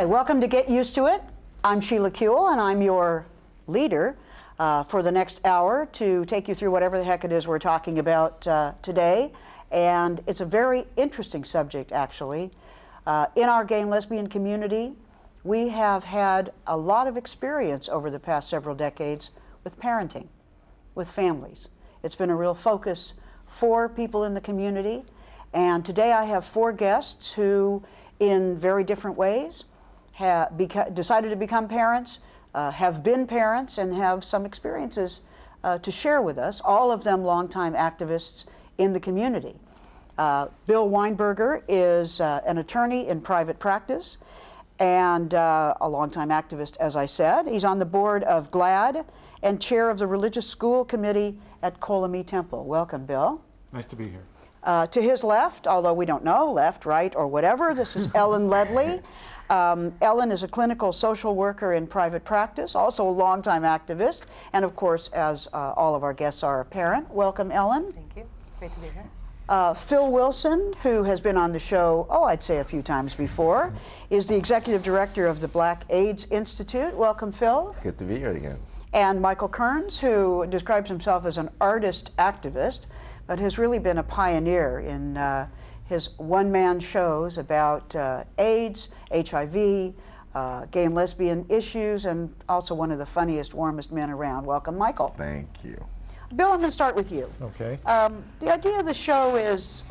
Hi, welcome to Get Used to It. I'm Sheila Kuehl, and I'm your leader for the next hour to take you through whatever the heck it is we're talking about today. And it's a very interesting subject, actually. In our gay and lesbian community, we have had a lot of experience over the past several decades with parenting, with families. It's been a real focus for people in the community. And today I have 4 guests who, in very different ways, have decided to become parents, have been parents, and have some experiences to share with us, all of them longtime activists in the community. Bill Weinberger is an attorney in private practice and a longtime activist, as I said. He's on the board of GLAD and chair of the Religious School Committee at Coparenting Temple. Welcome, Bill. Nice to be here. To his left, although we don't know, left, right, or whatever, this is Ledley. Ellen is a clinical social worker in private practice, also a longtime activist, and of course, as all of our guests are, a parent. Welcome, Ellen. Thank you. Great to be here. Phill Wilson, who has been on the show, I'd say a few times before, is the executive director of the Black AIDS Institute. Welcome, Phill. Good to be here again. And Michael Kearns, who describes himself as an artist activist, but has really been a pioneer in his one-man shows about AIDS, HIV, gay and lesbian issues, and also one of the funniest, warmest men around. Welcome, Michael. Thank you. Bill, I'm going to start with you. Okay. The idea of the show is,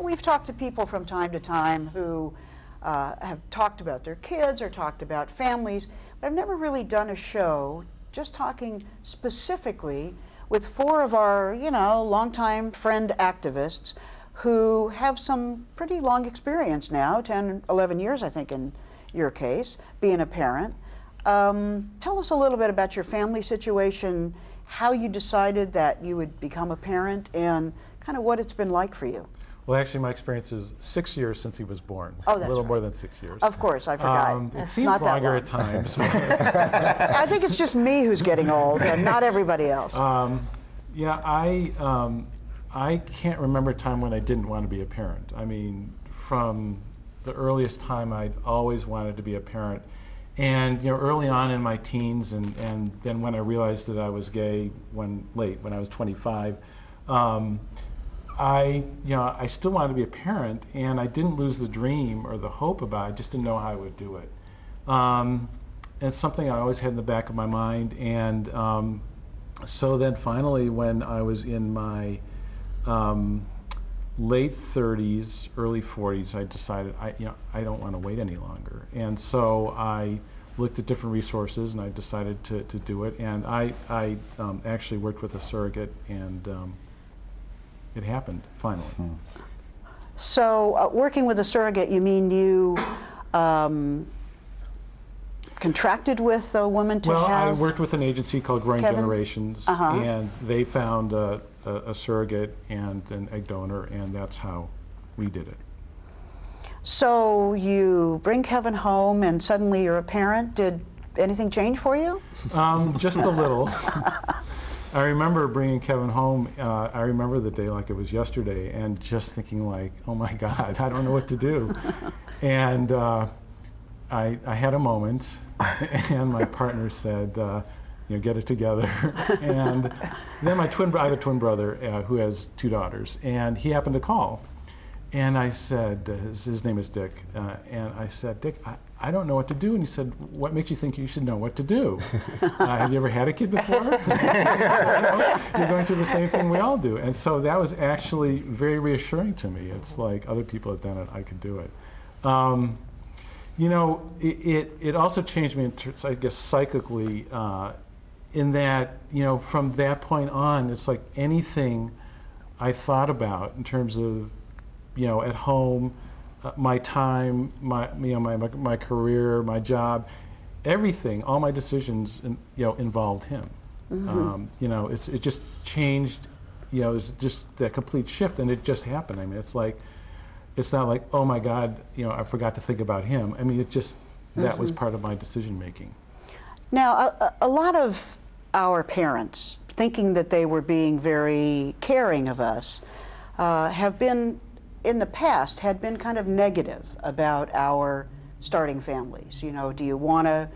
we've talked to people from time to time who have talked about their kids or talked about families, but I've never really done a show just talking specifically with 4 of our, longtime friend activists who have some pretty long experience now, 10, 11 years, I think, in your case, being a parent. Tell us a little bit about your family situation, how you decided that you would become a parent, and kind of what it's been like for you. Well, actually, my experience is 6 years since he was born. Oh, that's a little right. more than 6 years. Of course, I forgot. It seems Not that longer long. at times. I think it's just me who's getting old, and not everybody else. Yeah, I can't remember a time when I didn't want to be a parent. I mean, from the earliest time, I'd always wanted to be a parent. And early on in my teens, and then when I realized that I was gay, when I was 25, I still wanted to be a parent, and I didn't lose the dream or the hope about it. I just didn't know how I would do it. It's something I always had in the back of my mind, and so then finally, when I was in my late 30s, early 40s, I decided I don't want to wait any longer, and so I looked at different resources, and I decided to do it. And I actually worked with a surrogate, and it happened finally. So, working with a surrogate, you mean you contracted with a woman to Well, have? I worked with an agency called Growing Kevin? Generations, and they found a surrogate and an egg donor, and that's how we did it. So you bring Kevin home, and suddenly you're a parent. Did anything change for you? Just a little. I remember bringing Kevin home. I remember the day like it was yesterday, and just thinking like, oh my God, I don't know what to do. And I had a moment, and my partner said, get it together. And then I have a twin brother who has 2 daughters, and he happened to call. And I said, his name is Dick, and I said, Dick, I don't know what to do. And he said, what makes you think you should know what to do? Have you ever had a kid before? You're going through the same thing we all do. And so that was actually very reassuring to me. It's like other people have done it, I could do it. It also changed me, I guess, psychically, in that, from that point on, it's like anything I thought about in terms of, at home, my time, my career, my job, everything, all my decisions, involved him. It just changed. It's just that complete shift, and it just happened. I mean, it's not like, oh my God, I forgot to think about him. I mean, it just that was part of my decision making. Now, a lot of our parents, thinking that they were being very caring of us, have been, in the past, had been kind of negative about our starting families? You know, do you want to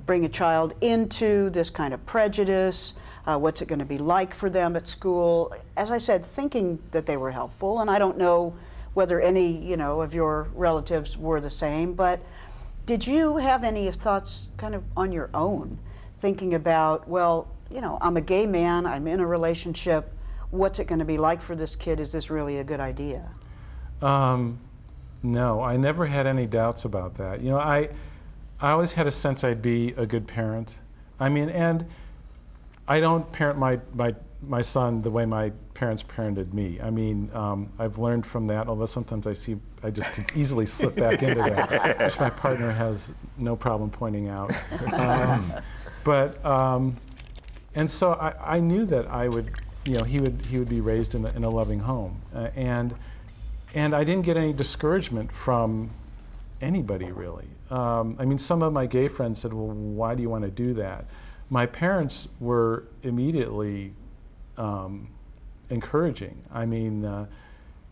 bring a child into this kind of prejudice? What's it going to be like for them at school? As I said, thinking that they were helpful, and I don't know whether any, you know, of your relatives were the same, but did you have any thoughts kind of on your own, thinking about, well, you know, I'm a gay man, I'm in a relationship, what's it going to be like for this kid? Is this really a good idea? No, I never had any doubts about that. You know, I always had a sense I'd be a good parent. I mean, and I don't parent my son the way my parents parented me. I mean, I've learned from that, although sometimes I just could easily slip back into that, which my partner has no problem pointing out. And so I knew that I would, you know, he would be raised in a loving home, and I didn't get any discouragement from anybody really. I mean, some of my gay friends said, "Well, why do you want to do that?" My parents were immediately encouraging. I mean,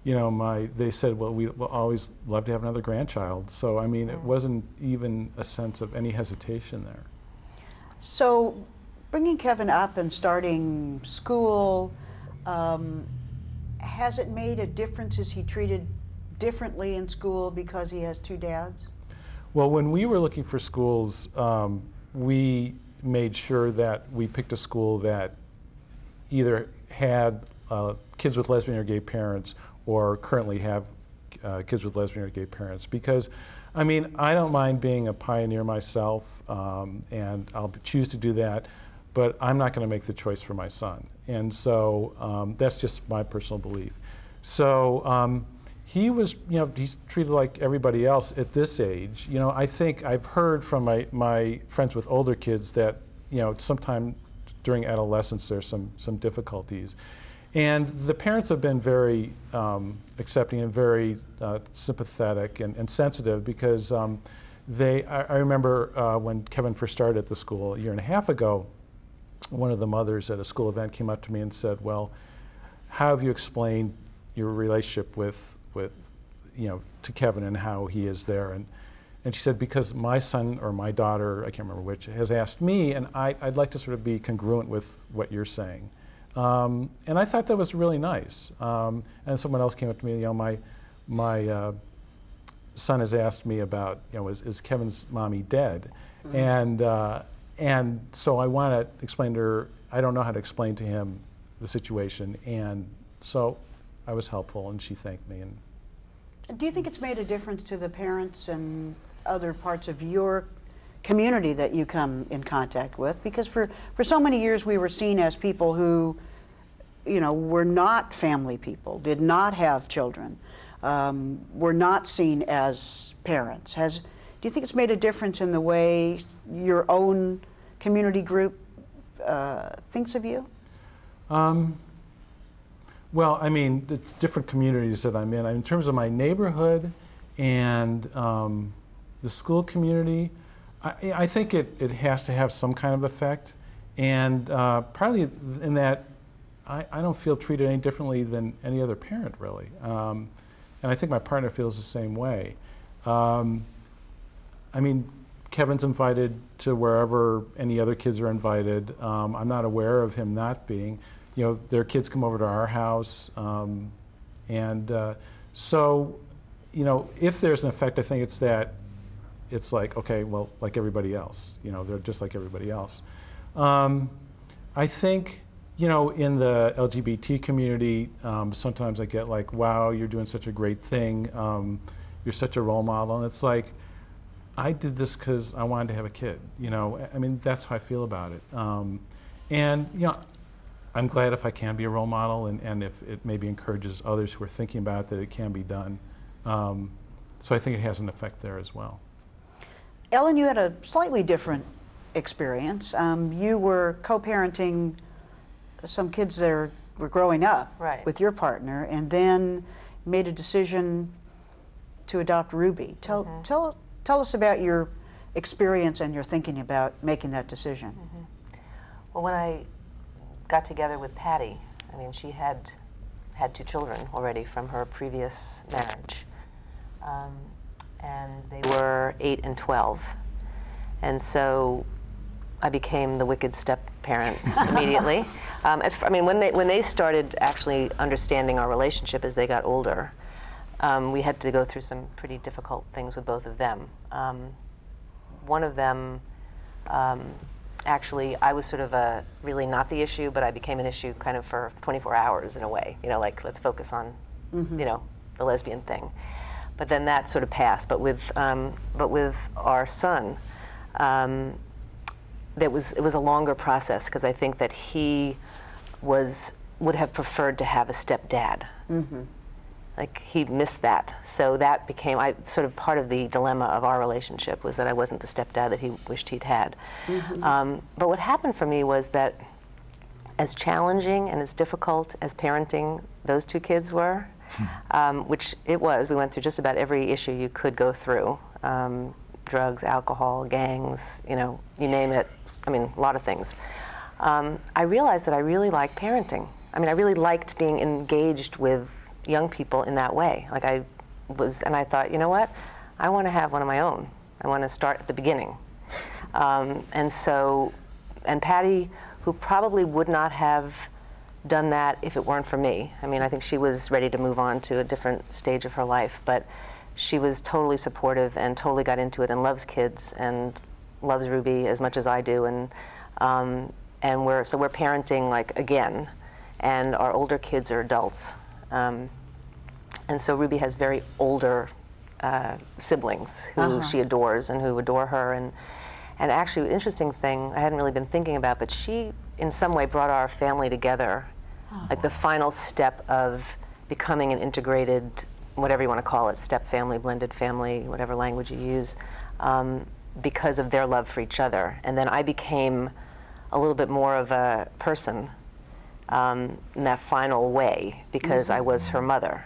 you know, they said, "Well, we'll always love to have another grandchild." So, I mean, it wasn't even a sense of any hesitation there. So, bringing Kevin up and starting school, has it made a difference? Is he treated differently in school because he has two dads? Well, when we were looking for schools, we made sure that we picked a school that either had kids with lesbian or gay parents or currently have kids with lesbian or gay parents. Because, I mean, I don't mind being a pioneer myself, and I'll choose to do that, but I'm not going to make the choice for my son. And so that's just my personal belief. So he was, you know, he's treated like everybody else at this age. You know, I think I've heard from my friends with older kids that, you know, sometime during adolescence there's some difficulties. And the parents have been very accepting and very sympathetic and sensitive, because I remember when Kevin first started at the school a year and a half ago, one of the mothers at a school event came up to me and said, "Well, how have you explained your relationship with you know, to Kevin and how he is there?" And she said, "Because my son or my daughter, I can't remember which, has asked me, and I'd like to sort of be congruent with what you're saying." And I thought that was really nice. And someone else came up to me, you know, my son has asked me about, you know, is Kevin's mommy dead? And so I want to explain to her, I don't know how to explain to him the situation, and so I was helpful, and she thanked me. And do you think it's made a difference to the parents and other parts of your community that you come in contact with? Because for so many years we were seen as people who, you know, were not family people, did not have children, were not seen as parents. Do you think it's made a difference in the way your own community group thinks of you? Well, I mean, it's different communities that I'm in. In terms of my neighborhood and the school community, I think it has to have some kind of effect. And partly in that I don't feel treated any differently than any other parent, really. And I think my partner feels the same way. I mean, Kevin's invited to wherever any other kids are invited. I'm not aware of him not being. You know, their kids come over to our house. So, you know, if there's an effect, I think it's that it's like, okay, well, like everybody else. You know, they're just like everybody else. I think, you know, in the LGBT community, sometimes I get like, wow, you're doing such a great thing. You're such a role model. And it's like, I did this because I wanted to have a kid. You know, I mean, that's how I feel about it. And, you know, I'm glad if I can be a role model, and if it maybe encourages others who are thinking about it that it can be done. So I think it has an effect there as well. Ellen, you had a slightly different experience. You were co-parenting some kids that were growing up with your partner, and then made a decision to adopt Ruby. Tell us about your experience and your thinking about making that decision. Well, when I got together with Patty, I mean, she had 2 children already from her previous marriage. and they were 8 and 12. And so I became the wicked step-parent immediately. I mean, when they started actually understanding our relationship as they got older, we had to go through some pretty difficult things with both of them. One of them, actually, I was sort of really not the issue, but I became an issue kind of for 24 hours in a way. You know, like, let's focus on, you know, the lesbian thing. But then that sort of passed. But with our son, it was a longer process, because I think that he would have preferred to have a stepdad. Like, he missed that. So that became sort of part of the dilemma of our relationship, was that I wasn't the stepdad that he wished he'd had. But what happened for me was that, as challenging and as difficult as parenting those two kids were, which it was, we went through just about every issue you could go through. Drugs, alcohol, gangs, you know, you name it. I mean, a lot of things. I realized that I really liked parenting. I mean, I really liked being engaged with young people in that way. Like, and I thought, you know what? I want to have one of my own. I want to start at the beginning. And Patty, who probably would not have done that if it weren't for me. I mean, I think she was ready to move on to a different stage of her life, but she was totally supportive and totally got into it and loves kids and loves Ruby as much as I do. And we're parenting, like, again, and our older kids are adults. And so Ruby has very older siblings who she adores and who adore her. And actually, an interesting thing I hadn't really been thinking about, but she, in some way, brought our family together, like the final step of becoming an integrated, whatever you want to call it, step family, blended family, whatever language you use, because of their love for each other. And then I became a little bit more of a person in that final way, because I was her mother.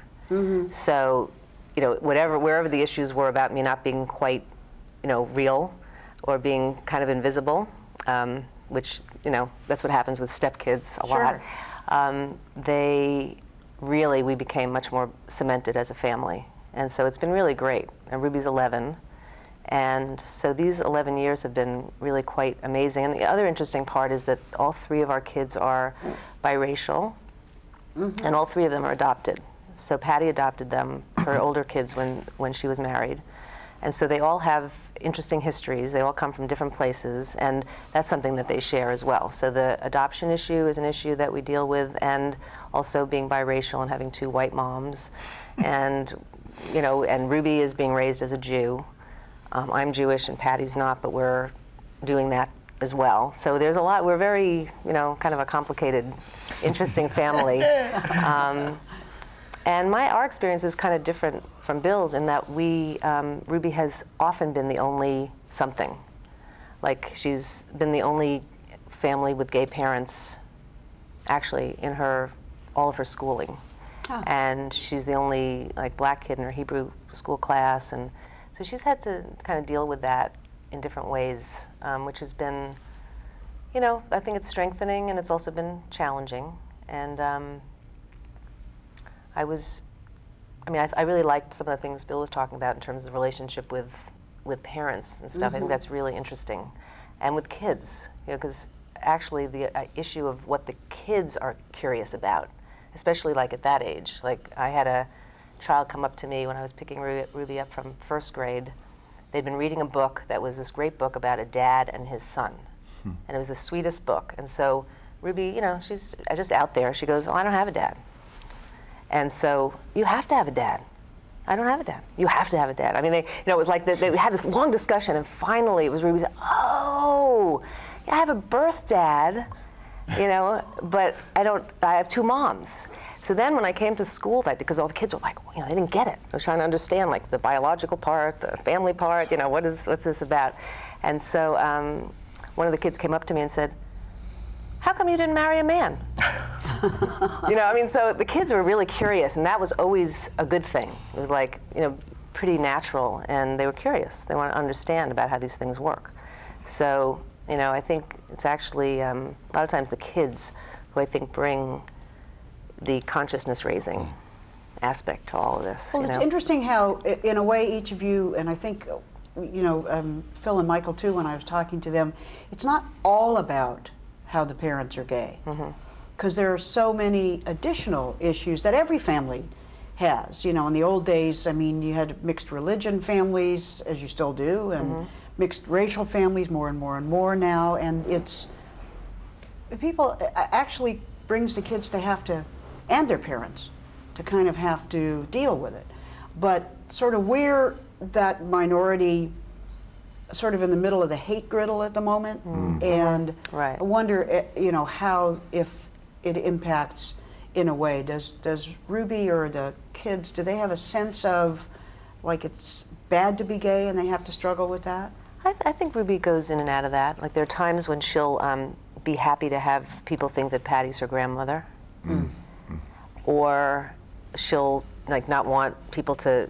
So, you know, wherever the issues were about me not being quite, you know, real, or being kind of invisible, which, you know, that's what happens with stepkids a lot. We became much more cemented as a family. And so it's been really great. And Ruby's 11. And so these 11 years have been really quite amazing. And the other interesting part is that all 3 of our kids are biracial, and all 3 of them are adopted. So Patty adopted them, her older kids, when she was married. And so they all have interesting histories. They all come from different places, and that's something that they share as well. So the adoption issue is an issue that we deal with, and also being biracial and having 2 white moms. And, you know, and Ruby is being raised as a Jew. I'm Jewish and Patty's not, but we're doing that as well. So there's a lot. We're very, you know, kind of a complicated, interesting family. And our experience is kind of different from Bill's in that Ruby has often been the only something. Like, she's been the only family with gay parents, actually, in all of her schooling. And she's the only, like, black kid in her Hebrew school class. And so she's had to kind of deal with that in different ways, which has been, you know, I think it's strengthening, and it's also been challenging. And I really liked some of the things Bill was talking about in terms of the relationship with parents and stuff. I think that's really interesting. And with kids, you know, because actually the issue of what the kids are curious about, especially like at that age. Like, I had a child come up to me when I was picking Ruby up from 1st grade. They'd been reading a book that was this great book about a dad and his son. And it was the sweetest book. And so Ruby, you know, she's just out there. She goes, "Oh, I don't have a dad." And so, "You have to have a dad." "I don't have a dad." "You have to have a dad." I mean, it was like they had this long discussion, and finally it was Ruby said, "Oh, I have a birth dad, you know, but I have 2 moms." So then when I came to school, because all the kids were like, you know, they didn't get it. I was trying to understand, like, the biological part, the family part, you know, what's this about? And so one of the kids came up to me and said, "How come you didn't marry a man?" You know, I mean, so the kids were really curious, and that was always a good thing. It was like, you know, pretty natural, and they were curious. They want to understand about how these things work. So, you know, I think it's actually a lot of times the kids who I think bring the consciousness raising aspect to all of this. Well, you it's know? interesting how, in a way, each of you, and I think, Phill and Michael too, when I was talking to them, it's not all about how the parents are gay. Because there are so many additional issues that every family has. You know, in the old days, I mean, you had mixed religion families, as you still do, and mixed racial families more and more and more now, and it's, people actually brings the kids to have to, and their parents, to kind of have to deal with it. But sort of we're that minority sort of in the middle of the hate griddle at the moment, and Right. I wonder, you know, how, if it impacts in a way, does Ruby or the kids, do they have a sense of like it's bad to be gay and they have to struggle with that? I think Ruby goes in and out of that. Like there are times when she'll be happy to have people think that Patty's her grandmother, or she'll like not want people to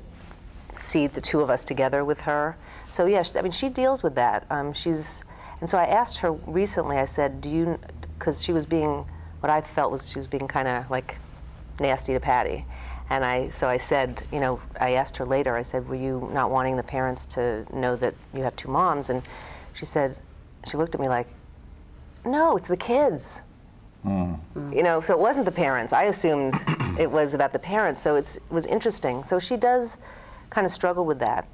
see the two of us together with her. So yeah, I mean she deals with that. And so I asked her recently. I said, "Do you?" Because she was being, what I felt was she was being kind of like nasty to Patty. And so I said, you know, I asked her later, I said, were you not wanting the parents to know that you have two moms? And she said, she looked at me like, no, it's the kids. You know, so it wasn't the parents. I assumed it was about the parents, so it was interesting. So she does kind of struggle with that,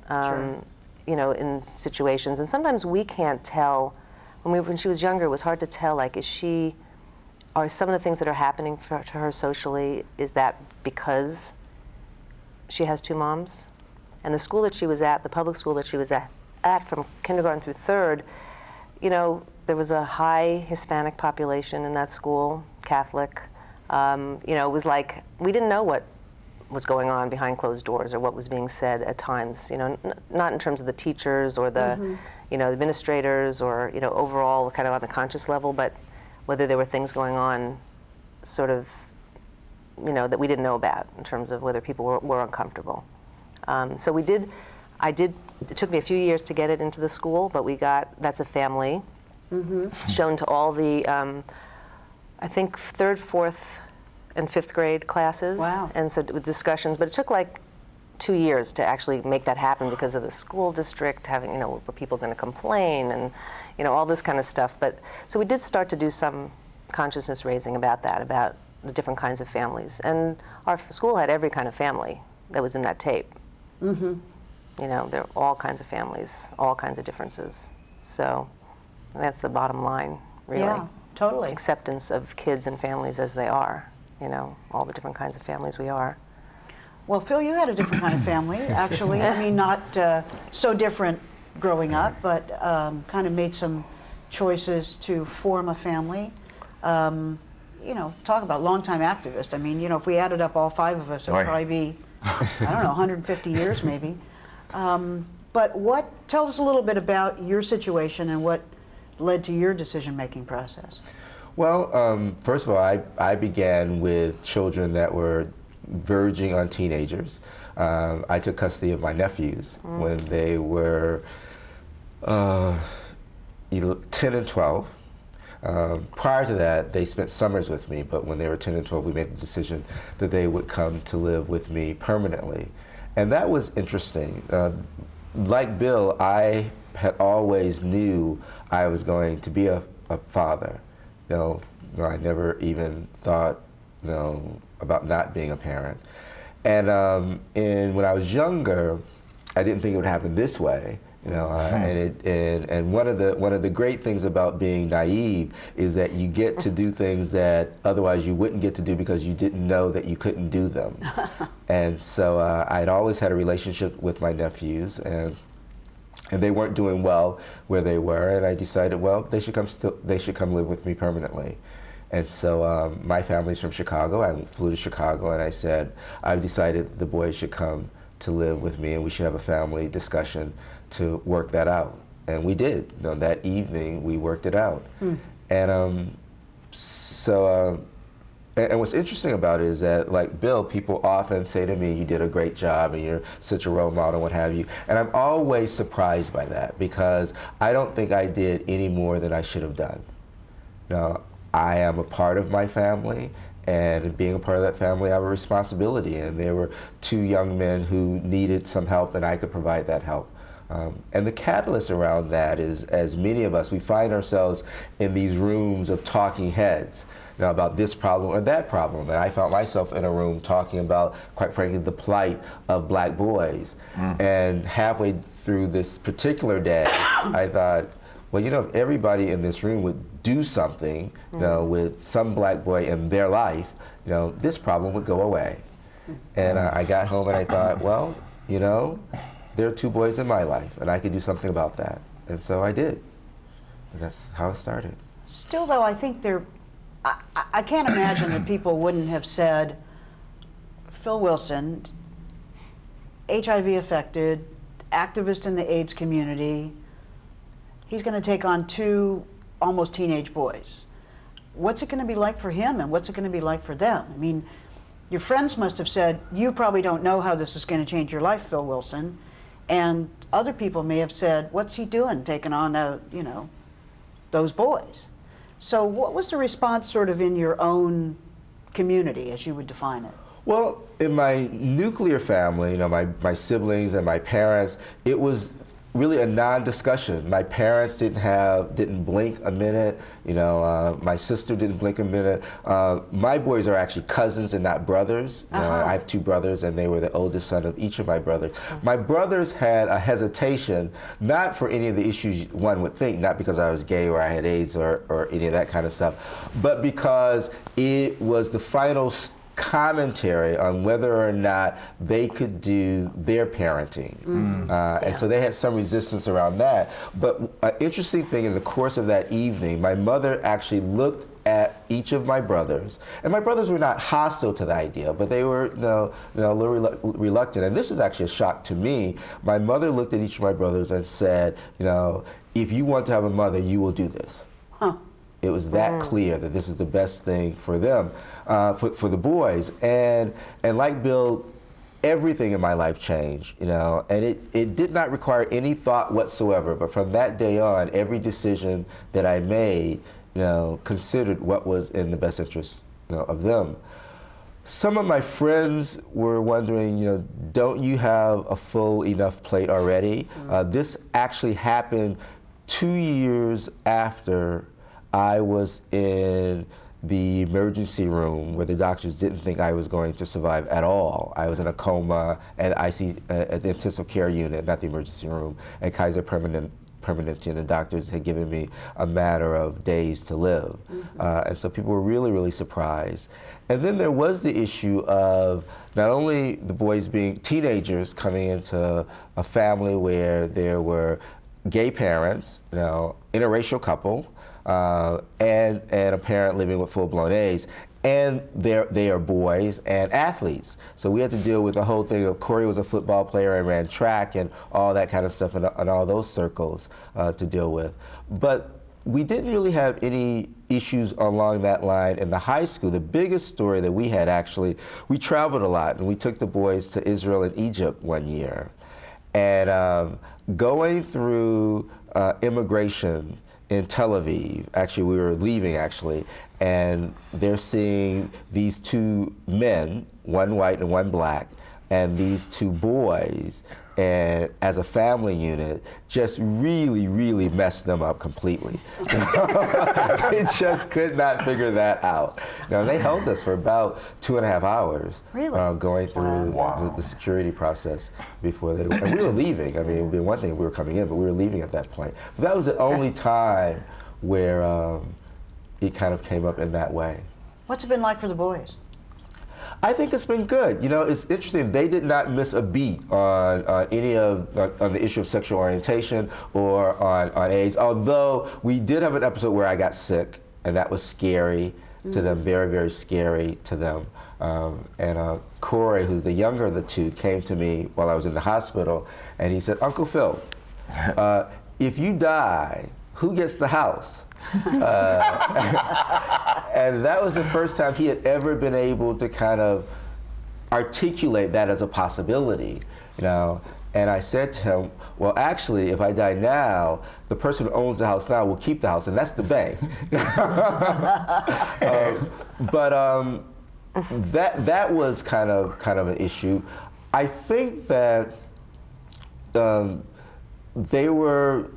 you know, in situations. And sometimes we can't tell, when she was younger, it was hard to tell, like, are some of the things that are happening to her socially, is that because she has two moms? And the school that she was at, the public school that she was at from kindergarten through third, you know, there was a high Hispanic population in that school, Catholic. You know, it was like, we didn't know what was going on behind closed doors or what was being said at times, you know, not in terms of the teachers or the, you know, administrators or, you know, overall kind of on the conscious level, but whether there were things going on sort of, you know, that we didn't know about in terms of whether people were uncomfortable. So it took me a few years to get it into the school, but we got, that's a family, shown to all the, I think, 3rd, 4th, and 5th grade classes. Wow. And so with discussions, but it took like 2 years to actually make that happen because of the school district having, you know, were people going to complain and, you know, all this kind of stuff. But so we did start to do some consciousness raising about that, about the different kinds of families. And our school had every kind of family that was in that tape. You know, there are all kinds of families, all kinds of differences. So that's the bottom line, really. Yeah, totally. Acceptance of kids and families as they are, you know, all the different kinds of families we are. Well, Phill, you had a different kind of family, actually. I mean, not so different growing up, but kind of made some choices to form a family. You know, talk about longtime activist. I mean, you know, if we added up all 5 of us, it would probably be, I don't know, 150 years maybe. But tell us a little bit about your situation and what led to your decision-making process. Well, first of all, I began with children that were verging on teenagers. I took custody of my nephews when they were 10 and 12. Prior to that, they spent summers with me, but when they were 10 and 12, we made the decision that they would come to live with me permanently. And that was interesting. Like Bill, I had always knew I was going to be a father. You know, I never even thought, you know, about not being a parent. And when I was younger, I didn't think it would happen this way. You know, and one of the great things about being naive is that you get to do things that otherwise you wouldn't get to do because you didn't know that you couldn't do them. And so I'd always had a relationship with my nephews, and they weren't doing well where they were, and I decided, well, they should come live with me permanently. And so my family's from Chicago. I flew to Chicago, and I said, I've decided that the boys should come to live with me, and we should have a family discussion to work that out. And we did. You know, that evening, we worked it out. And and what's interesting about it is that, like Bill, people often say to me, you did a great job and you're such a role model and what have you. And I'm always surprised by that because I don't think I did any more than I should have done. You know, I am a part of my family, And being a part of that family, I have a responsibility. And there were 2 young men who needed some help, and I could provide that help. And the catalyst around that is, as many of us, we find ourselves in these rooms of talking heads, about this problem or that problem. And I found myself in a room talking about, quite frankly, the plight of black boys. And halfway through this particular day, I thought, well, if everybody in this room would do something, with some black boy in their life, this problem would go away. And I got home and I thought, well, there are 2 boys in my life, and I could do something about that. And so I did. And that's how it started. Still, though, I think I can't imagine that people wouldn't have said, Phill Wilson, HIV affected, activist in the AIDS community, he's going to take on 2 almost teenage boys. What's it going to be like for him, and what's it going to be like for them? I mean, your friends must have said, you probably don't know how this is going to change your life, Phill Wilson. And other people may have said, what's he doing taking on, those boys? So what was the response sort of in your own community, as you would define it? Well, in my nuclear family, my siblings and my parents, it was really a non-discussion. My parents didn't blink a minute. My sister didn't blink a minute. My boys are actually cousins and not brothers. I have 2 brothers, and they were the oldest son of each of my brothers. My brothers had a hesitation, not for any of the issues one would think, not because I was gay or I had AIDS or any of that kind of stuff, but because it was the final commentary on whether or not they could do their parenting. And so they had some resistance around that. But an interesting thing, in the course of that evening, my mother actually looked at each of my brothers, and my brothers were not hostile to the idea, but they were a little reluctant. And this is actually a shock to me. My mother looked at each of my brothers and said, if you want to have a mother, you will do this. It was that clear that this is the best thing for them, for the boys. And like Bill, everything in my life changed, and it did not require any thought whatsoever. But from that day on, every decision that I made, considered what was in the best interest, of them. Some of my friends were wondering, don't you have a full enough plate already? This actually happened 2 years after I was in the emergency room where the doctors didn't think I was going to survive at all. I was in a coma at the intensive care unit, not the emergency room, at Kaiser Permanente, and the doctors had given me a matter of days to live. And so people were really, really surprised. And then there was the issue of not only the boys being teenagers coming into a family where there were gay parents, interracial couple, and a parent living with full-blown AIDS, and they are boys and athletes. So we had to deal with the whole thing of Corey was a football player and ran track and all that kind of stuff and all those circles to deal with. But we didn't really have any issues along that line in the high school. The biggest story that we had, actually, we traveled a lot, and we took the boys to Israel and Egypt one year. And going through immigration in Tel Aviv, actually we were leaving and they're seeing these 2 men, one white and one black, and these 2 boys, and as a family unit, just really, really messed them up completely. They just could not figure that out. They held us for about 2.5 hours, really? Going through the security process before they. And we were leaving. I mean, it would be one thing if we were coming in, but we were leaving at that point. But that was the only time where it kind of came up in that way. What's it been like for the boys? I think it's been good. It's interesting. They did not miss a beat on any of on the issue of sexual orientation or on AIDS. Although we did have an episode where I got sick, and that was scary to them, very, very scary to them. And Corey, who's the younger of the 2, came to me while I was in the hospital, and he said, "Uncle Phill, if you die, who gets the house?" And that was the first time he had ever been able to kind of articulate that as a possibility, And I said to him, well, actually, if I die now, the person who owns the house now will keep the house, and that's the bank. that was kind of an issue. I think that they were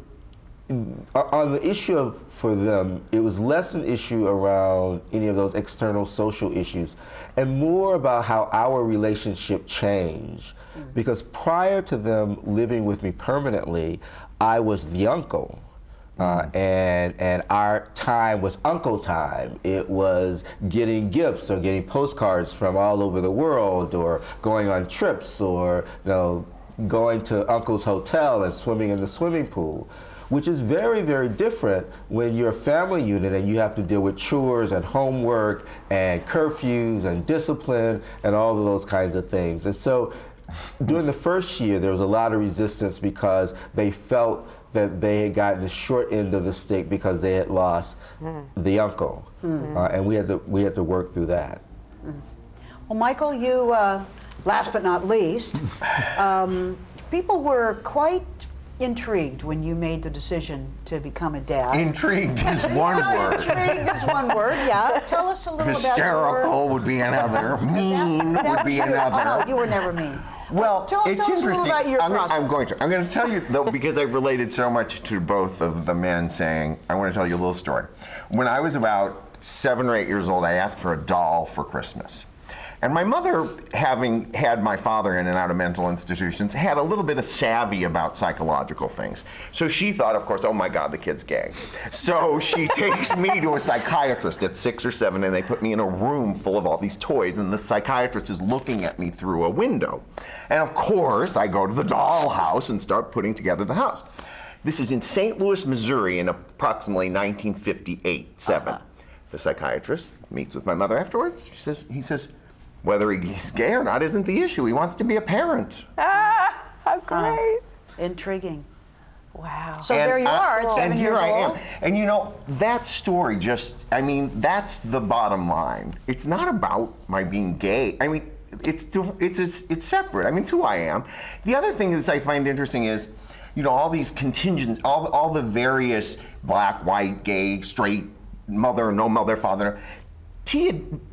on the issue for them. It was less an issue around any of those external social issues, and more about how our relationship changed. Because prior to them living with me permanently, I was the uncle. And our time was uncle time. It was getting gifts or getting postcards from all over the world, or going on trips, or going to uncle's hotel and swimming in the swimming pool, which is very, very different when you're a family unit and you have to deal with chores and homework and curfews and discipline and all of those kinds of things. And so during the first year, there was a lot of resistance because they felt that they had gotten the short end of the stick because they had lost the uncle. And we had to work through that. Well, Michael, you, last but not least, people were quite intrigued when you made the decision to become a dad. Intrigued is one word. Intrigued is one word, yeah. Tell us a little Hysterical would be another. Mean would be another. Oh, you were never mean. Well, tell it's us interesting. A little about your process. I'm going to tell you, though, because I've related so much to both of the men saying, I want to tell you a little story. When I was about 7 or 8 years old, I asked for a doll for Christmas. And my mother, having had my father in and out of mental institutions, had a little bit of savvy about psychological things. So she thought, of course, oh my God, the kid's gay. So she takes me to a psychiatrist at 6 or 7, and they put me in a room full of all these toys, and the psychiatrist is looking at me through a window. And of course, I go to the doll house and start putting together the house. This is in St. Louis, Missouri in approximately 1958-7. The psychiatrist meets with my mother afterwards. He says, whether he's gay or not isn't the issue. He wants to be a parent. Ah, how great. Intriguing. Wow. So there you are at 7 and here years I old. am. And that story that's the bottom line. It's not about my being gay. I mean, it's separate. I mean, it's who I am. The other thing that I find interesting is, all these contingents, all the various black, white, gay, straight, mother, no mother, father.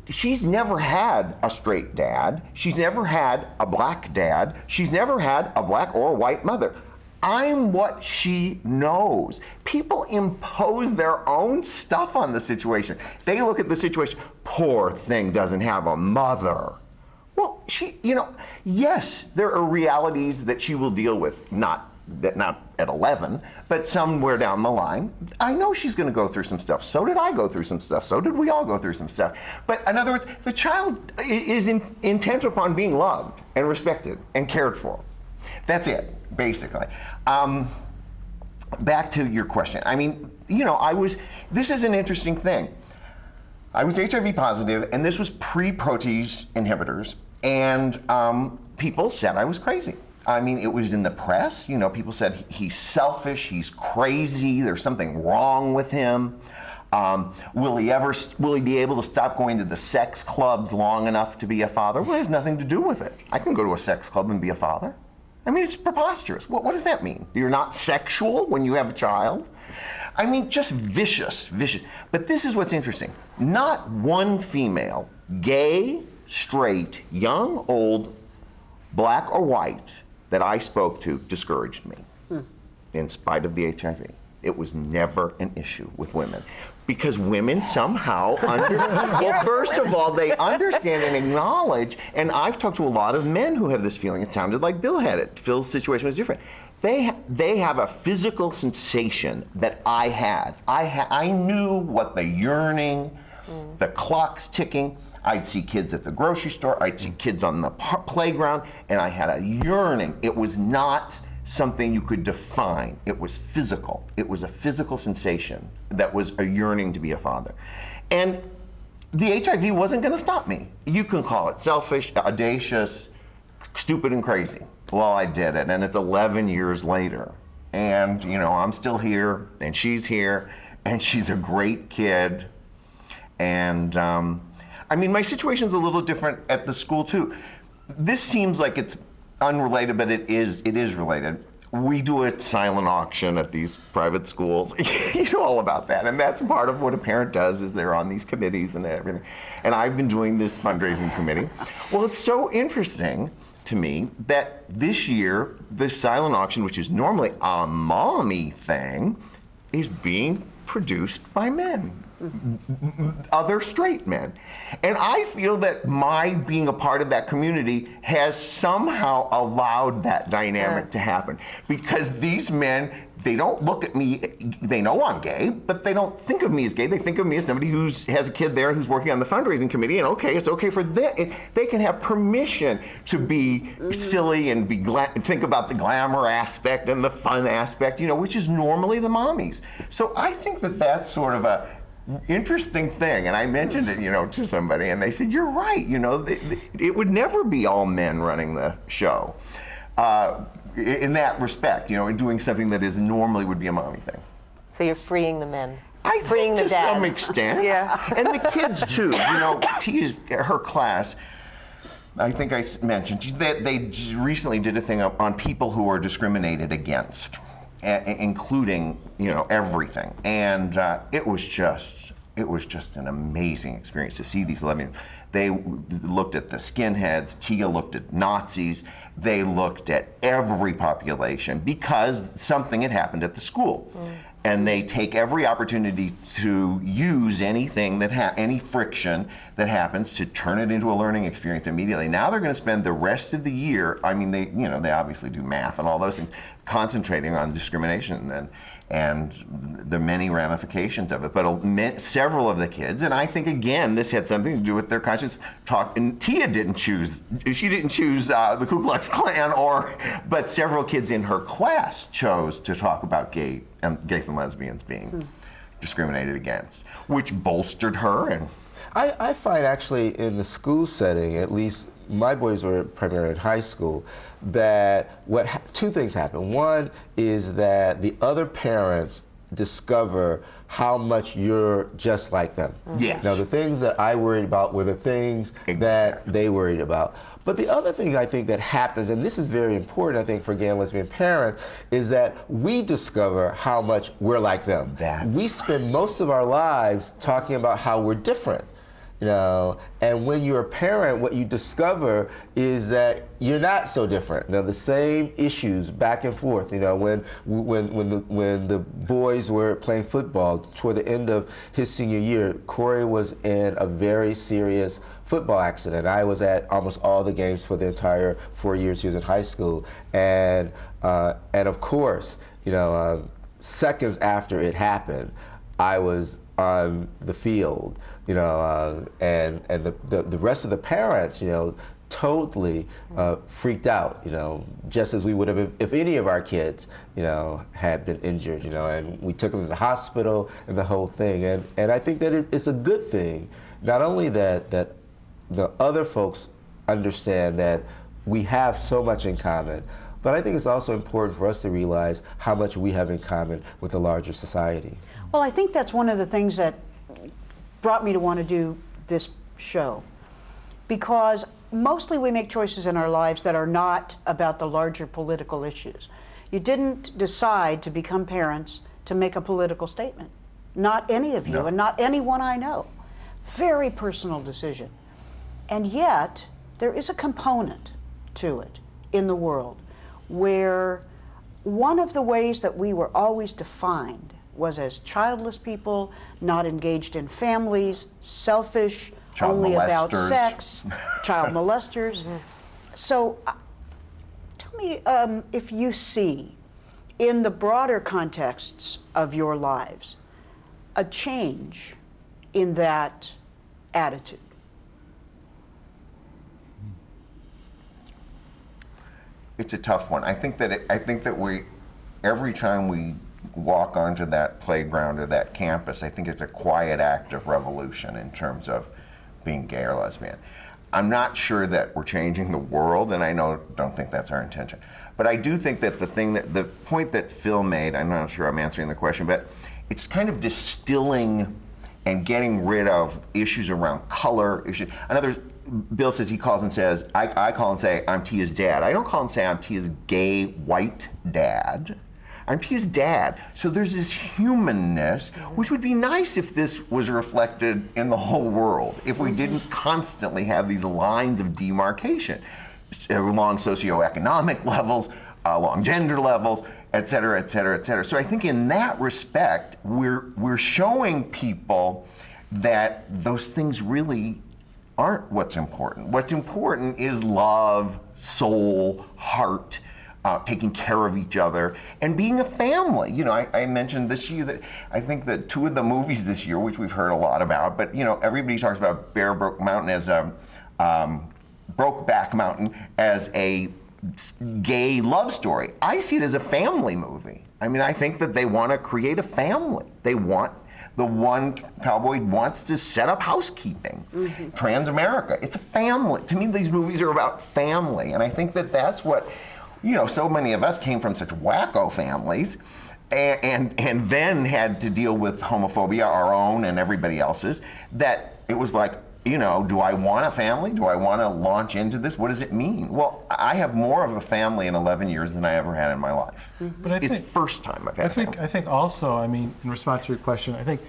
She's never had a straight dad. She's never had a black dad. She's never had a black or white mother. I'm what she knows. People impose their own stuff on the situation. They look at the situation, poor thing doesn't have a mother. Well, yes, there are realities that she will deal with, not at 11, but somewhere down the line. I know she's going to go through some stuff. So did I go through some stuff. So did we all go through some stuff. But in other words, the child is intent upon being loved and respected and cared for. That's it, basically. Back to your question. I mean, this is an interesting thing. I was HIV positive, and this was pre-protease inhibitors, and people said I was crazy. I mean, it was in the press. People said he's selfish, he's crazy, there's something wrong with him. Will he be able to stop going to the sex clubs long enough to be a father? Well, it has nothing to do with it. I can go to a sex club and be a father. I mean, it's preposterous. What does that mean? You're not sexual when you have a child? I mean, just vicious. But this is what's interesting. Not one female, gay, straight, young, old, black or white, that I spoke to discouraged me, in spite of the HIV. It was never an issue with women. Because women somehow, well, first of all, they understand and acknowledge, and I've talked to a lot of men who have this feeling. It sounded like Bill had it. Phil's situation was different. They have a physical sensation that I had. I knew what the yearning, the clock's ticking. I'd see kids at the grocery store, I'd see kids on the playground, and I had a yearning. It was not something you could define. It was physical. It was a physical sensation that was a yearning to be a father. And the HIV wasn't going to stop me. You can call it selfish, audacious, stupid, and crazy. Well, I did it, and it's 11 years later. And, I'm still here, and she's here, and she's a great kid. And, my situation's a little different at the school, too. This seems like it's unrelated, but it is related. we do a silent auction at these private schools. You know all about that. And that's part of what a parent does, is they're on these committees and everything. And I've been doing this fundraising committee. Well, it's so interesting to me that this year, the silent auction, which is normally a mommy thing, is being produced by men. Other straight men. And I feel that my being a part of that community has somehow allowed that dynamic to happen. Because these men, they don't look at me, they know I'm gay, but they don't think of me as gay. They think of me as somebody who has a kid there who's working on the fundraising committee, and okay, it's okay for them. They can have permission to be silly and think about the glamour aspect and the fun aspect, you know, which is normally the mommies. So I think that that's sort of a interesting thing, and I mentioned it, you know, to somebody, and they said, "You're right. You know, it would never be all men running the show, in that respect. You know, in doing something that is normally would be a mommy thing." So you're freeing the men. I freeing think the to dads. some extent, Yeah. and the kids too. You know, her class. I think I mentioned that they recently did a thing on people who are discriminated against, including, you know, everything, and it was just an amazing experience to see these. I mean, they looked at the skinheads. Tia looked at Nazis. They looked at every population because something had happened at the school, and they take every opportunity to use anything that any friction that happens to turn it into a learning experience immediately. Now they're going to spend the rest of the year. I mean, they obviously do math and all those things, concentrating on discrimination and the many ramifications of it. But several of the kids, and I think again this had something to do with their conscious talk. And Tia didn't choose; she didn't choose the Ku Klux Klan, but several kids in her class chose to talk about gays and lesbians being discriminated against, which bolstered her. And I find actually in the school setting, at least my boys were primarily in high school, that two things happen. One is that the other parents discover how much you're just like them. Yes. Now, the things that I worried about were the things that they worried about. But the other thing I think that happens, and this is very important, I think, for gay and lesbian parents, is that we discover how much we're like them. We spend most of our lives talking about how we're different. You know, and when you're a parent, what you discover is that you're not so different. Now, the same issues back and forth. You know, when the boys were playing football toward the end of his senior year, Corey was in a very serious football accident. I was at almost all the games for the entire 4 years he was in high school, and of course, you know, seconds after it happened, I was on the field, you know, and the rest of the parents, you know, totally freaked out, you know, just as we would have if any of our kids, you know, had been injured, you know, and we took them to the hospital and the whole thing. And I think that it's a good thing, not only that the other folks understand that we have so much in common, but I think it's also important for us to realize how much we have in common with the larger society. Well, I think that's one of the things that brought me to want to do this show, because mostly we make choices in our lives that are not about the larger political issues. You didn't decide to become parents to make a political statement. Not any of you, No. and not anyone I know. Very personal decision. And yet, there is a component to it in the world where one of the ways that we were always defined was as childless people, not engaged in families, selfish, Child only about molesters. sex, child molesters. So tell me if you see, in the broader contexts of your lives, a change in that attitude. it's a tough one. I think that we, every time we walk onto that playground or that campus, I think it's a quiet act of revolution in terms of being gay or lesbian. I'm not sure that we're changing the world, and I don't think that's our intention. But I do think that the point that Phill made, I'm not sure I'm answering the question, but it's kind of distilling and getting rid of issues around color issues. In other words, Bill says he calls and says, I call and say, I'm Tia's dad. I don't call and say I'm Tia's gay white dad. I'm Tia's dad. So there's this humanness, which would be nice if this was reflected in the whole world, if we didn't constantly have these lines of demarcation along socioeconomic levels, along gender levels, et cetera, et cetera, et cetera. So I think in that respect, we're showing people that those things really aren't what's important. What's important is love, soul, heart, taking care of each other, and being a family. You know, I mentioned this year that I think that 2 of the movies this year, which we've heard a lot about, but you know, everybody talks about Brokeback Mountain as a Brokeback Mountain as a gay love story. I see it as a family movie. I mean, I think that they want to create a family. They want, the one cowboy wants to set up housekeeping. Trans-America, it's a family. To me, these movies are about family, and I think that that's what, you know, so many of us came from such wacko families and then had to deal with homophobia, our own and everybody else's, that it was like, you know, do I want a family? Do I want to launch into this? What does it mean? Well, I have more of a family in 11 years than I ever had in my life. But It's the first time I've had a family. I think also, I mean, in response to your question, I think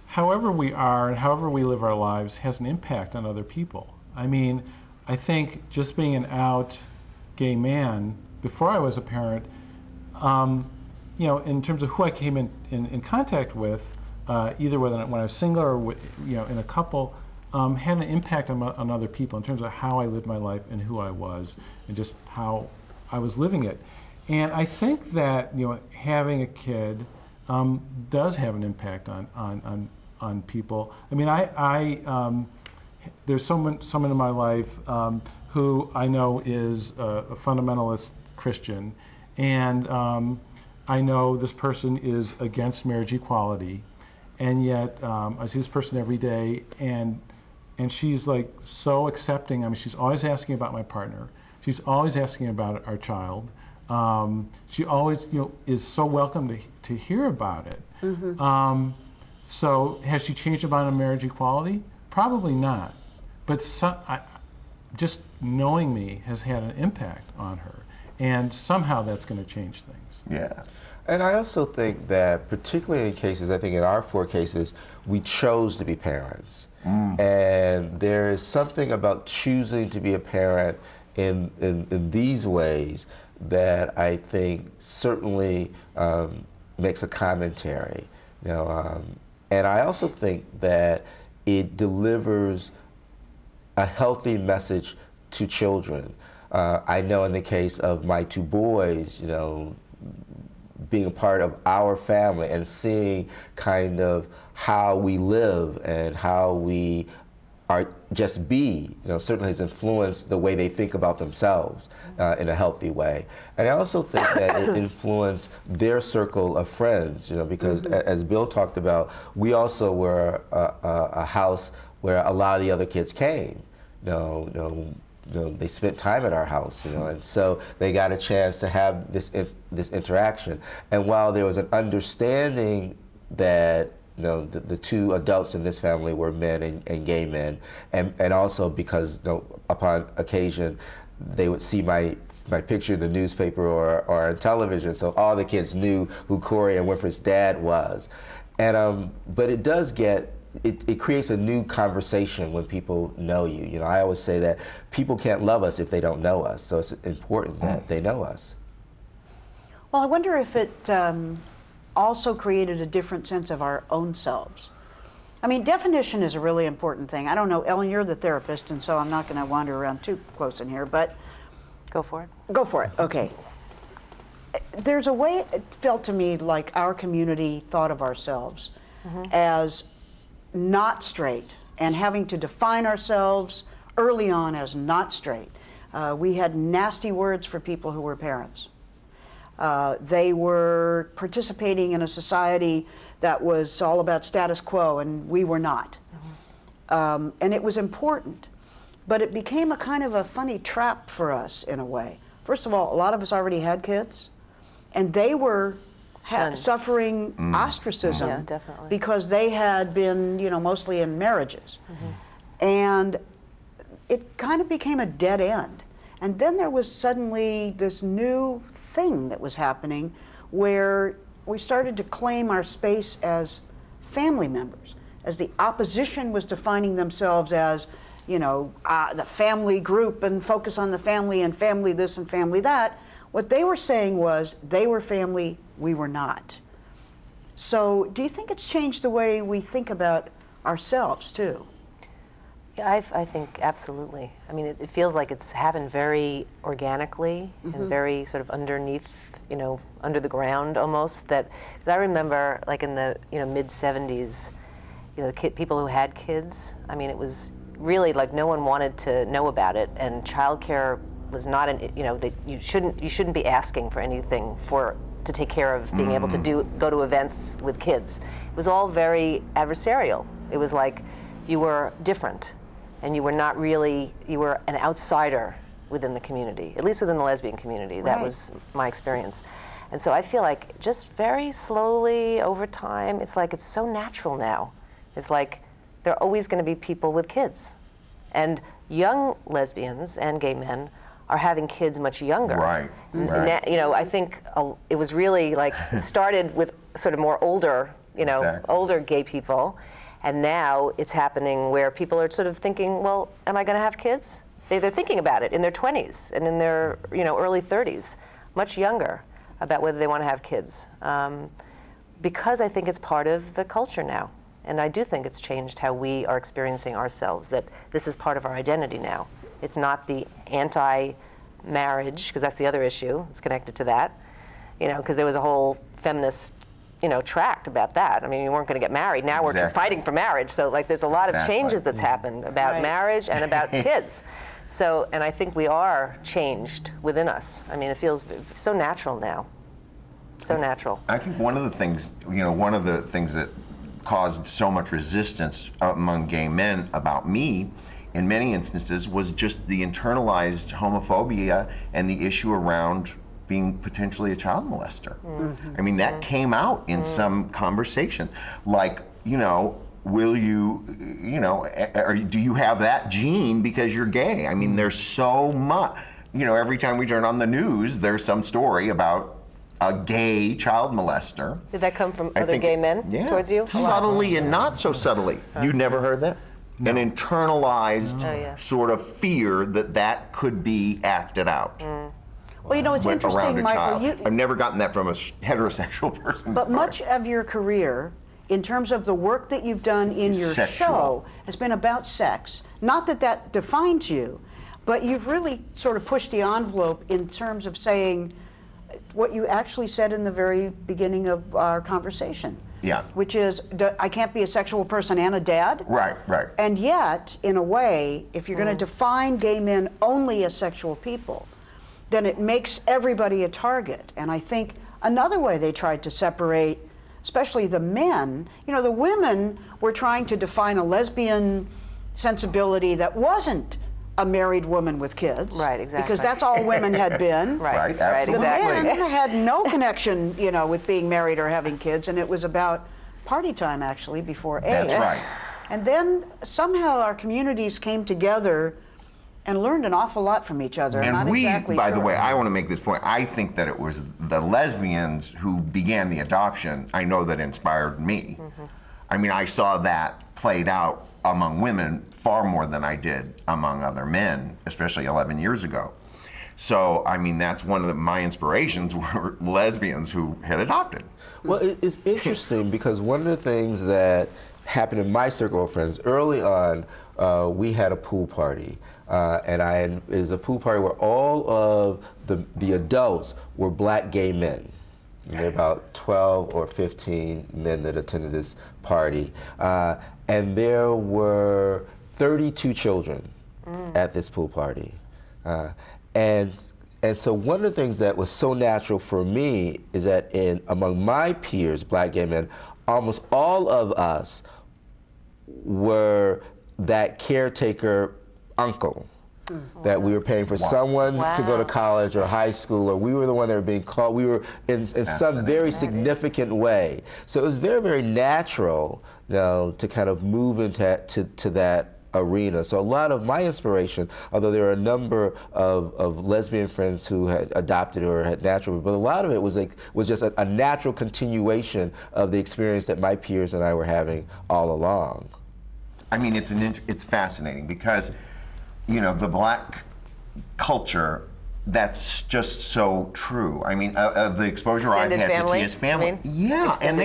however we are and however we live our lives has an impact on other people. I mean, I think just being an out gay man before I was a parent, you know, in terms of who I came in contact with, either when I was single or you know, in a couple, had an impact on other people in terms of how I lived my life and who I was and just how I was living it. And I think that, you know, having a kid does have an impact on people. I mean, there's someone in my life who I know is a fundamentalist Christian, and I know this person is against marriage equality, and yet I see this person every day, and she's like so accepting. I mean, she's always asking about my partner. She's always asking about our child. She always, you know, is so welcome to hear about it. So has she changed about marriage equality? Probably not. But just knowing me has had an impact on her, and somehow that's going to change things. Yeah. And I also think that, particularly in cases, I think in our 4 cases, we chose to be parents. And there is something about choosing to be a parent in these ways that I think certainly makes a commentary. You know, and I also think that it delivers a healthy message to children. I know in the case of my 2 boys, you know, being a part of our family and seeing kind of how we live and how we are just be, you know, certainly has influenced the way they think about themselves in a healthy way. And I also think that it influenced their circle of friends, you know, because as Bill talked about, we also were a house where a lot of the other kids came. You know, they spent time at our house, you know, and so they got a chance to have this interaction. And while there was an understanding that, you know, the 2 adults in this family were men and gay men, and also because, you know, upon occasion they would see my picture in the newspaper or on television, so all the kids knew who Corey and Winfred's dad was. And but it does get, it creates a new conversation when people know you. You know, I always say that people can't love us if they don't know us, so it's important that they know us. Well, I wonder if it also created a different sense of our own selves. I mean, definition is a really important thing. I don't know, Ellen, you're the therapist, and so I'm not going to wander around too close in here, but... Go for it. Go for it, okay. There's a way it felt to me like our community thought of ourselves as not straight, and having to define ourselves early on as not straight. We had nasty words for people who were parents. They were participating in a society that was all about status quo, and we were not. And it was important, but it became a kind of a funny trap for us in a way. First of all, a lot of us already had kids, and they were suffering ostracism, Yeah, definitely. because they had been, you know, mostly in marriages. And it kind of became a dead end. And then there was suddenly this new thing that was happening where we started to claim our space as family members, as the opposition was defining themselves as, you know, the family group and focus on the family and family this and family that. What they were saying was they were family, we were not. So do you think it's changed the way we think about ourselves too? Yeah, I think absolutely. I mean, it feels like it's happened very organically and very sort of underneath, you know, under the ground almost. That 'cause I remember, like in the mid '70s, you know, the people who had kids. I mean, it was really like no one wanted to know about it, and childcare was not an, you know, that you shouldn't be asking for anything to take care of being able to go to events with kids. It was all very adversarial. It was like you were different, and you were not really, you were an outsider within the community, at least within the lesbian community. That was my experience. And so I feel like just very slowly over time, it's like it's so natural now. It's like there are always going to be people with kids. And young lesbians and gay men are having kids much younger. Right. You know, I think it was really like started with sort of more older, you know, Exactly. older gay people, and now it's happening where people are sort of thinking, well, am I going to have kids? They're thinking about it in their 20s and in their, you know, early 30s, much younger, about whether they want to have kids, because I think it's part of the culture now. And I do think it's changed how we are experiencing ourselves, that this is part of our identity now. It's not the anti-marriage, because that's the other issue. It's connected to that, you know, because there was a whole feminist, you know, tract about that. I mean, you weren't going to get married. Now we're fighting for marriage. So, like, there's a lot of changes that's happened about marriage and about kids. So, and I think we are changed within us. I mean, it feels so natural now. So natural. I think one of the things that caused so much resistance among gay men about me in many instances was just the internalized homophobia and the issue around being potentially a child molester. I mean, that came out in some conversation. Like, you know, will you, you know, or do you have that gene because you're gay? I mean, there's so much, you know, every time we turn on the news, there's some story about a gay child molester. Did that come from other gay men towards you? Subtly and not so subtly. You never heard that? No. An internalized sort of fear that could be acted out. Well, you know, it's interesting, Michael. I've never gotten that from a heterosexual person. But much of your career, in terms of the work that you've done in your show, has been about sex. Not that that defines you, but you've really sort of pushed the envelope in terms of saying what you actually said in the very beginning of our conversation. Yeah. Which is, I can't be a sexual person and a dad. Right, right. And yet, in a way, if you're going to define gay men only as sexual people, then it makes everybody a target. And I think another way they tried to separate, especially the men, you know, the women were trying to define a lesbian sensibility that wasn't a married woman with kids. Right, exactly. Because that's all women had been. Right, The exactly. men had no connection, you know, with being married or having kids, and it was about party time, actually, before age. That's right. And then somehow our communities came together and learned an awful lot from each other. And Not we, exactly by the sure. way, I want to make this point. I think that it was the lesbians who began the adoption, I know, that inspired me. I mean, I saw that played out among women far more than I did among other men, especially 11 years ago. So, I mean, that's one of my inspirations were lesbians who had adopted. Well, it's interesting because one of the things that happened in my circle of friends early on, we had a pool party, and it was a pool party where all of the adults were black gay men. And there were about 12 or 15 men that attended this party, and there were 32 children at this pool party, and so one of the things that was so natural for me is that among my peers, black gay men, almost all of us were that caretaker uncle that we were paying for someone to go to college or high school, or we were the one that were being called. We were in some very significant way. So it was very, very natural, you know, to kind of move into that arena. So a lot of my inspiration, although there are a number of lesbian friends who had adopted or had natural, but a lot of it was just a natural continuation of the experience that my peers and I were having all along. I mean, it's fascinating because, you know, the Black culture, that's just so true. I mean, the exposure I've had to Tia's family. Yeah, and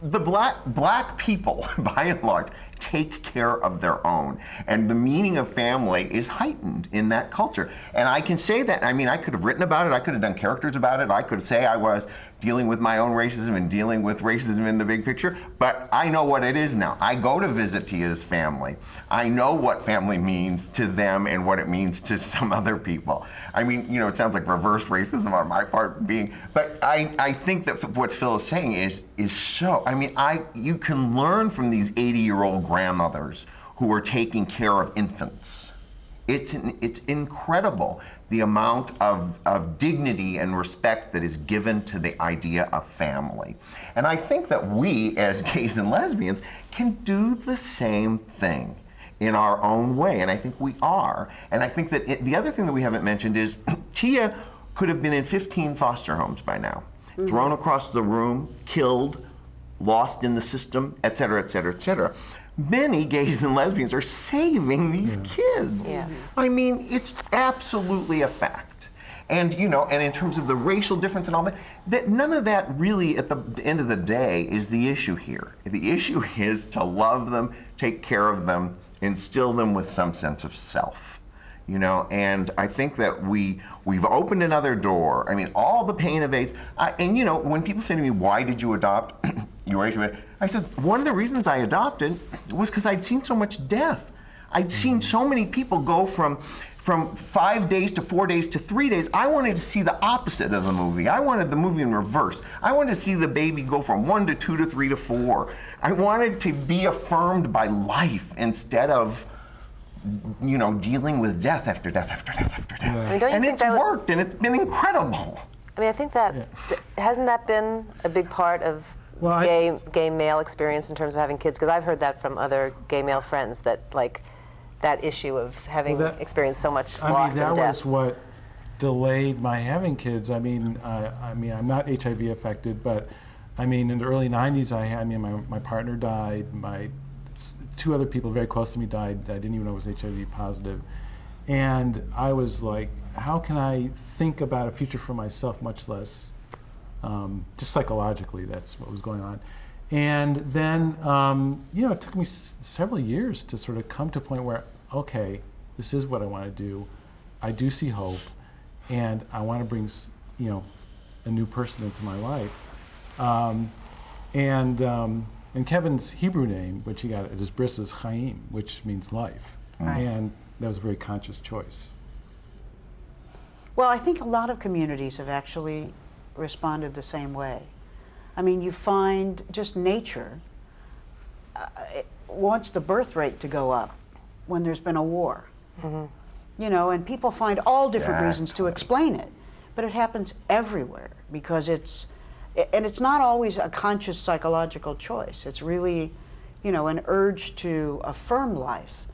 the black people, by and large, take care of their own. And the meaning of family is heightened in that culture. And I can say that, I mean, I could have written about it, I could have done characters about it, I could say I was dealing with my own racism and dealing with racism in the big picture, but I know what it is now. I go to visit Tia's family. I know what family means to them and what it means to some other people. I mean, you know, it sounds like reverse racism on my part but I think that what Phill is saying is so, I mean, you can learn from these 80-year-old grandmothers who are taking care of infants. It's incredible the amount of dignity and respect that is given to the idea of family. And I think that we, as gays and lesbians, can do the same thing in our own way, and I think we are. And I think that the other thing that we haven't mentioned is Tia could have been in 15 foster homes by now, thrown across the room, killed, lost in the system, et cetera, et cetera, et cetera. Many gays and lesbians are saving these kids. Yes. I mean, it's absolutely a fact. And, you know, and in terms of the racial difference and all that none of that really, at the end of the day, is the issue here. The issue is to love them, take care of them, instill them with some sense of self. You know, and I think that we've opened another door. I mean, all the pain of AIDS, and you know, when people say to me, why did you adopt? I said, one of the reasons I adopted was because I'd seen so much death. I'd seen so many people go from 5 days to 4 days to 3 days. I wanted to see the opposite of the movie. I wanted the movie in reverse. I wanted to see the baby go from 1 to 2 to 3 to 4. I wanted to be affirmed by life instead of, you know, dealing with death after death after death after death. I mean, don't you and think it's that worked, and it's been incredible. I mean, I think that hasn't that been a big part of gay male experience in terms of having kids? Because I've heard that from other gay male friends, that like that issue of having experienced so much loss and death. That was what delayed my having kids. I mean, I'm not HIV affected, but I mean, in the early 90s, my partner died. My 2 other people very close to me died. I didn't even know was HIV positive. And I was like, how can I think about a future for myself, much less just psychologically, that's what was going on. And then, you know, it took me several years to sort of come to a point where, okay, this is what I want to do. I do see hope, and I want to bring, you know, a new person into my life. And Kevin's Hebrew name, which he got at his bris, is Chaim, which means life. Right. And that was a very conscious choice. Well, I think a lot of communities have actually responded the same way. I mean, you find just nature wants the birth rate to go up when there's been a war. You know, and people find all different reasons to explain it, but it happens everywhere because it's not always a conscious psychological choice. It's really, you know, an urge to affirm life.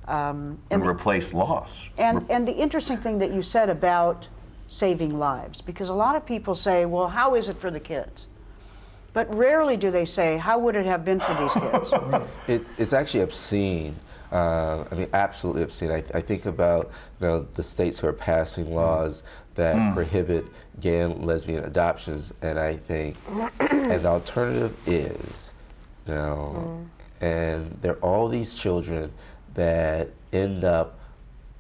And replace loss. And the interesting thing that you said about saving lives, because a lot of people say, well, how is it for the kids? But rarely do they say, how would it have been for these kids? It's actually obscene. I mean, absolutely obscene. I think about, you know, the states who are passing laws that prohibit gay and lesbian adoptions, and I think, and the alternative is, you know, and there are all these children that end up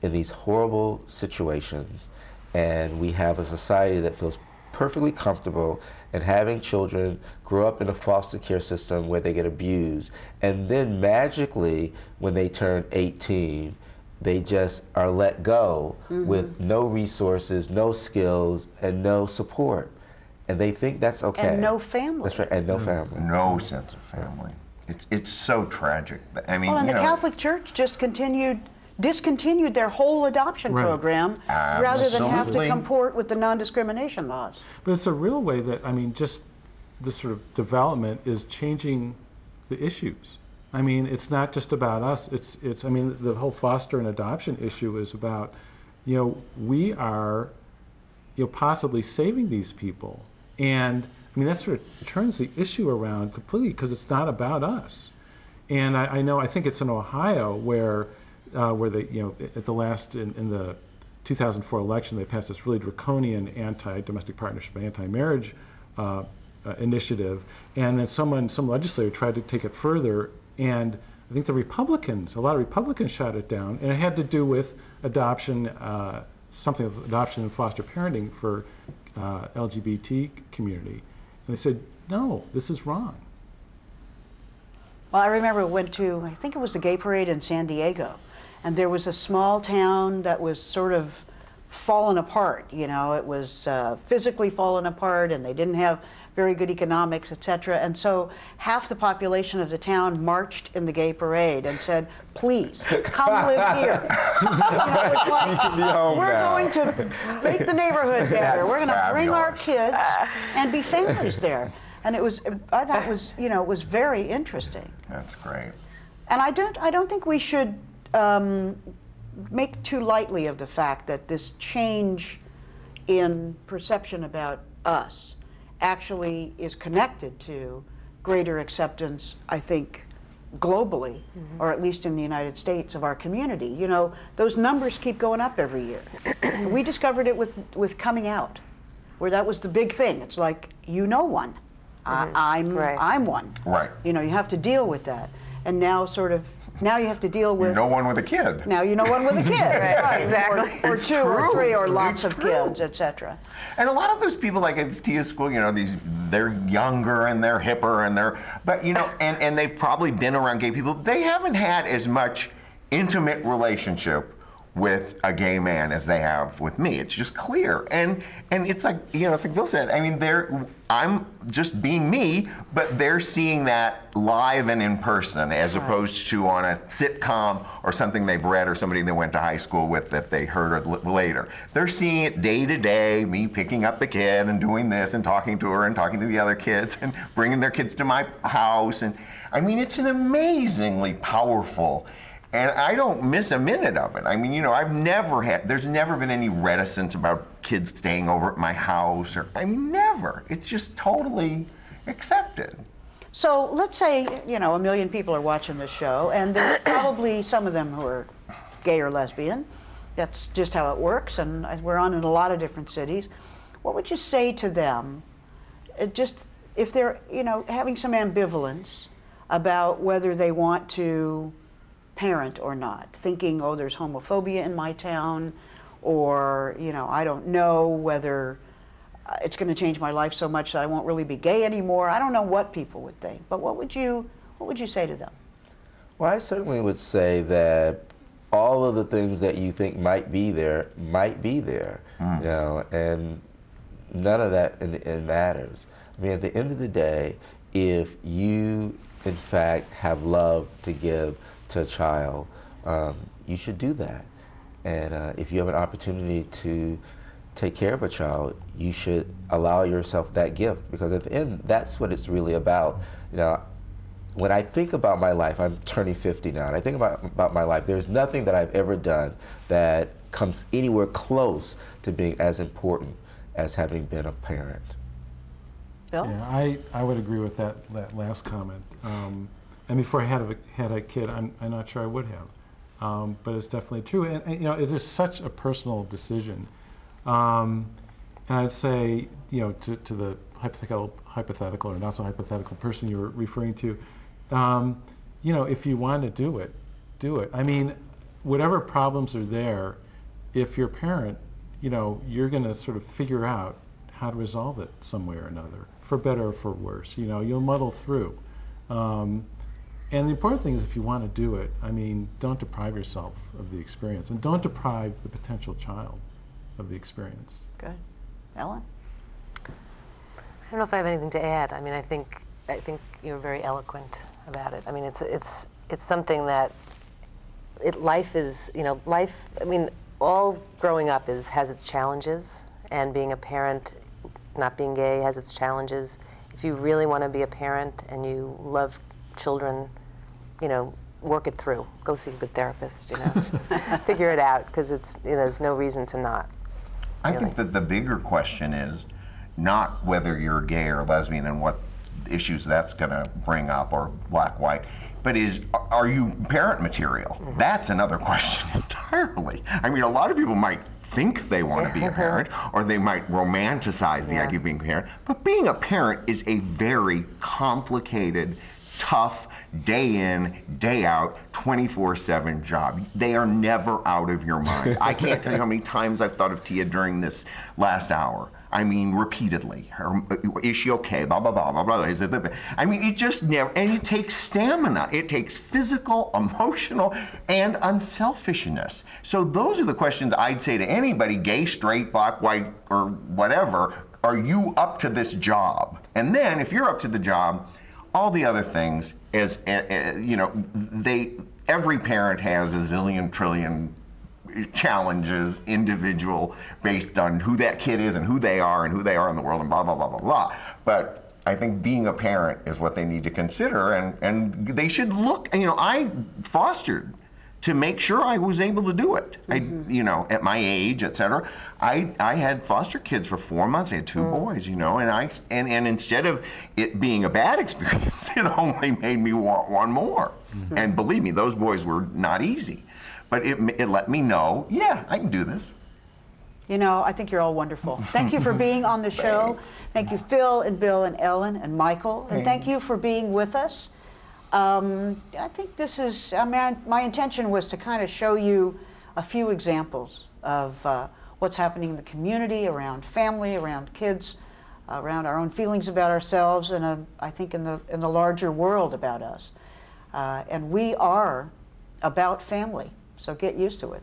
in these horrible situations, and we have a society that feels perfectly comfortable in having children grow up in a foster care system where they get abused, and then magically, when they turn 18, they just are let go with no resources, no skills, and no support. And they think that's okay. And no family. That's right, and no family. No sense of family. It's so tragic. I mean, well, and the Catholic Church just discontinued their whole adoption program rather than have to comport with the non-discrimination laws. But it's a real way that, I mean, just this sort of development is changing the issues. I mean, it's not just about us. I mean, the whole foster and adoption issue is about, we are, possibly saving these people. And I mean, that sort of turns the issue around completely because it's not about us. And I think it's in Ohio where they, at the last, in the 2004 election, they passed this really draconian anti-domestic partnership, anti-marriage initiative. And then some legislator tried to take it further. And I think a lot of Republicans shot it down, and it had to do with adoption, something of adoption and foster parenting for LGBT community. And they said, no, this is wrong. Well, I remember we went to, I think it was the gay parade in San Diego, and there was a small town that was sort of fallen apart. It was physically fallen apart, and they didn't have very good economics, et cetera. And so half the population of the town marched in the gay parade and said, please, come live here. It was like, You can be home we're now. going to make the neighborhood better. That's We're going to bring our fabulous. kids and be families there. And I thought it was, it was very interesting. That's great. And I don't think we should make too lightly of the fact that this change in perception about us actually is connected to greater acceptance, I think, globally, or at least in the United States, of our community. Those numbers keep going up every year. We discovered it with coming out, where that was the big thing. It's like, one. I'm one. Right. You have to deal with that. And now you have to deal with... No one with a kid. Now one with a kid. Right, exactly. Or It's two or true. three or lots It's of true. kids, etc. And a lot of those people, like at Tia School, they're younger and they're hipper but and they've probably been around gay people. They haven't had as much intimate relationship with a gay man as they have with me. It's just clear. And it's like, it's like Phill said, I mean, I'm just being me, but they're seeing that live and in person as opposed to on a sitcom or something they've read or somebody they went to high school with that they heard later. They're seeing it day to day, me picking up the kid and doing this and talking to her and talking to the other kids and bringing their kids to my house. And I mean, it's an amazingly powerful, and I don't miss a minute of it. I mean, there's never been any reticence about kids staying over at my house, never. It's just totally accepted. So let's say, 1 million people are watching this show, and there's probably some of them who are gay or lesbian. That's just how it works, and we're on in a lot of different cities. What would you say to them, just if they're, having some ambivalence about whether they want to parent or not, thinking, oh, there's homophobia in my town, or I don't know whether it's going to change my life so much that I won't really be gay anymore. I don't know what people would think, but what would you say to them? Well, I certainly would say that all of the things that you think might be there, and none of that it matters. I mean, at the end of the day, if you, in fact, have love to give to a child, you should do that. And if you have an opportunity to take care of a child, you should allow yourself that gift, because at the end, that's what it's really about. When I think about my life, I'm turning 50 now, and I think about my life, there's nothing that I've ever done that comes anywhere close to being as important as having been a parent. Phill? Yeah, I would agree with that last comment. And before I had a kid, I'm not sure I would have. But it's definitely true. And it is such a personal decision. And I'd say, to the hypothetical or not so hypothetical person you were referring to, if you want to do it, do it. I mean, whatever problems are there, if you're a parent, you're going to sort of figure out how to resolve it some way or another, for better or for worse. You'll muddle through. And the important thing is, if you want to do it, don't deprive yourself of the experience, and don't deprive the potential child of the experience. Good. Ellen? I don't know if I have anything to add. I think you're very eloquent about it. It's something that life is, life. All growing up has its challenges, and being a parent, not being gay, has its challenges. If you really want to be a parent and you love children, you know, work it through. Go see a good therapist, you know. Figure it out, because it's, you know, there's no reason to not. I Really. think that the bigger question is not whether you're gay or lesbian and what issues that's going to bring up, or black, white, but are you parent material? Mm-hmm. That's another question entirely. I mean, a lot of people might think they want to be a parent, or they might romanticize the idea of being a parent, but being a parent is a very complicated, tough, day in, day out, 24/7 job. They are never out of your mind. I can't tell you how many times I've thought of Tia during this last hour. I mean, repeatedly. Is she okay? Blah, blah, blah, blah, blah. Is it, I mean, it just never, and it takes stamina. It takes physical, emotional, and unselfishness. So those are the questions I'd say to anybody, gay, straight, black, white, or whatever. Are you up to this job? And then, if you're up to the job, all the other things, as you know, every parent has a zillion trillion challenges, individual, based on who that kid is and who they are in the world, and blah, blah, blah, blah, blah. But I think being a parent is what they need to consider, and they should look, you know, I fostered to make sure I was able to do it. You know, at my age, et cetera, I had foster kids for 4 months. I had 2 boys, you know, and instead of it being a bad experience, it only made me want one more. And believe me, those boys were not easy. But it let me know, yeah, I can do this. You know, I think you're all wonderful. Thank you for being on the show. Thanks. Thank you, Phill and Bill and Ellen and Michael. And thank you for being with us. I think this is, I mean, my intention was to kind of show you a few examples of what's happening in the community, around family, around kids, around our own feelings about ourselves, and I think in the larger world about us. And we are about family, so get used to it.